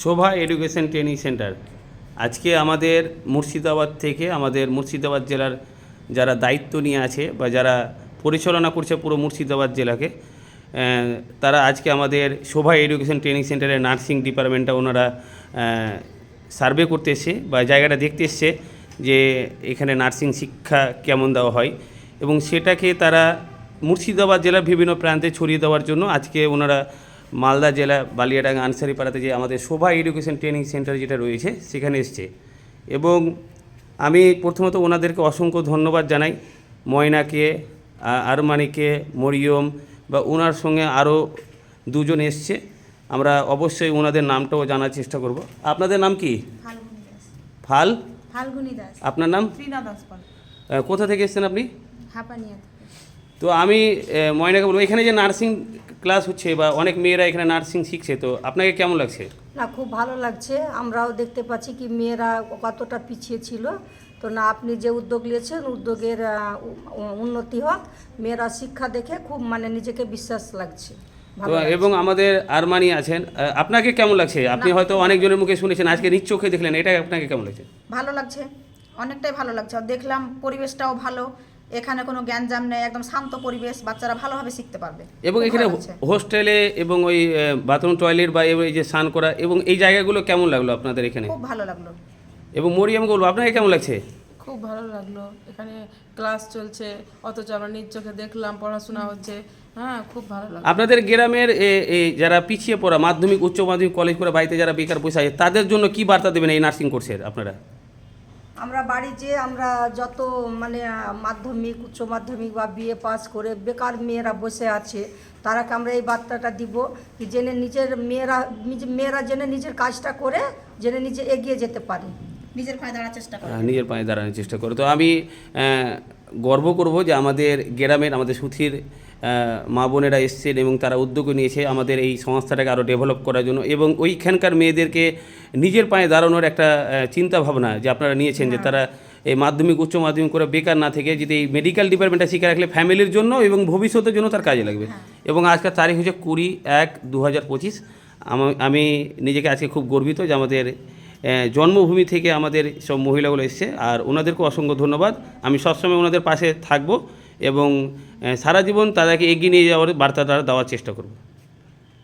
শোভা education training centre আজকে আমাদের মুর্শিদাবাদ থেকে আমাদের মুর্শিদাবাদ জেলার যারা দায়িত্ব নিয়ে আছে বা যারা পরিচালনা করছে পুরো মুর্শিদাবাদ জেলাকে, তারা আজকে আমাদের শোভা এডুকেশন ট্রেনিং সেন্টারের নার্সিং ডিপার্টমেন্টটা ওনারা সার্ভে করতে এসছে বা জায়গাটা দেখতে এসছে যে এখানে নার্সিং শিক্ষা কেমন দেওয়া হয়, এবং সেটাকে তারা মুর্শিদাবাদ জেলার বিভিন্ন প্রান্তে ছড়িয়ে দেওয়ার জন্য আজকে ওনারা মালদা জেলা বালিয়াডাঙ্গা আনসারিপাড়াতে যে আমাদের শোভা এডুকেশন ট্রেনিং সেন্টার যেটা রয়েছে সেখানে এসছে। এবং আমি প্রথমত ওনাদেরকে অসংখ্য ধন্যবাদ জানাই, ময়নাকে, আরমানিকে, মরিয়ম বা ওনার সঙ্গে আরও দুজন এসছে। আমরা অবশ্যই ওনাদের নামটাও জানার চেষ্টা করব। আপনাদের নাম কি? ফাল্গুনি দাস। আপনার নাম? কোথা থেকে এসেছেন আপনি? হাপানিয়া। তো আমি ময়নাকে বলবো, এখানে যে নার্সিং ক্লাস হচ্ছে বা অনেক মেয়েরা এখানে নার্সিং শিখছে, তো আপনাকে কেমন লাগছে? না, খুব ভালো লাগছে। আমরাও দেখতে পাচ্ছি কি মেয়েরা কতটা পিছিয়ে ছিল, তো না আপনি যে উদ্যোগ নিয়েছেন উদ্যোগের উন্নতি হোক, মেয়েরা শিক্ষা দেখে খুব নিজেকে বিশ্বাস লাগছে। তো এবং আমাদের আরমানি আছেন, আপনাকে কেমন লাগছে? আপনি হয়তো অনেকজনের মুখে শুনেছেন, আজকে নিজ চোখে দেখলেন, এটা আপনাকে কেমন লাগছে? ভালো লাগছে, অনেকটাই ভালো লাগছে। দেখলাম পরিবেশটাও ভালো, এখানে কোনো জ্ঞানজাম নেই, একদম শান্ত পরিবেশ, বাচ্চারা ভালোভাবে শিখতে পারবে। এবং এখানে হোস্টেলে এবং ওই বাথরুম টয়লেট বা এই যে স্নান করা এবং এই জায়গাগুলো কেমন লাগলো আপনাদের এখানে? খুব ভালো লাগলো। এবং মরিয়ামকে বলবো, আপনাকে কেমন লাগছে? খুব ভালো লাগলো, এখানে ক্লাস চলছে, অথচ আমরা নিজ চোখে দেখলাম পড়াশোনা হচ্ছে। হ্যাঁ, খুব ভালো লাগলো। আপনাদের গ্রামের যারা পিছিয়ে পড়া মাধ্যমিক, উচ্চ মাধ্যমিক, কলেজ করে বাড়িতে যারা বেকার বসে আছে, তাদের জন্য কি বার্তা দেবেন এই নার্সিং কোর্সের আপনারা? আমরা বাড়িতে আমরা যত মাধ্যমিক, উচ্চ মাধ্যমিক বা বিএ পাস করে বেকার মেয়েরা বসে আছে, তারাকে আমরা এই বার্তাটা দিব কি জেনে মেয়েরা জেনে নিজের কাজটা করে জেনে নিজে এগিয়ে যেতে পারে, নিজের পায়ে দাঁড়ানোর চেষ্টা করে। নিজের পায়ে দাঁড়ানোর চেষ্টা করে। তো আমি গর্ব করব যে আমাদের গ্রামের আমাদের সুথির মা বোনেরা এসছেন এবং তারা উদ্যোগ নিয়েছে আমাদের এই সংস্থাটাকে আরও ডেভেলপ করার জন্য, এবং ওইখানকার মেয়েদেরকে নিজের পায়ে দাঁড়ানোর একটা চিন্তা ভাবনা যে আপনারা নিয়েছেন, যে তারা এই মাধ্যমিক, উচ্চ মাধ্যমিক করে বেকার না থেকে যদি এই মেডিকেল ডিপার্টমেন্টটা শিখে রাখলে ফ্যামিলির জন্য এবং ভবিষ্যতের জন্য তার কাজে লাগবে। এবং আজকের তারিখ হচ্ছে 20/1/2025। আমি নিজেকে আজকে খুব গর্বিত যে আমাদের জন্মভূমি থেকে আমাদের সব মহিলাগুলো এসছে, আর ওনাদেরকে অসংখ্য ধন্যবাদ। আমি সবসময় ওনাদের পাশে থাকব এবং সারা জীবন তাদেরকে এগিয়ে নিয়ে যাওয়ার বার্তা দেওয়ার চেষ্টা করব।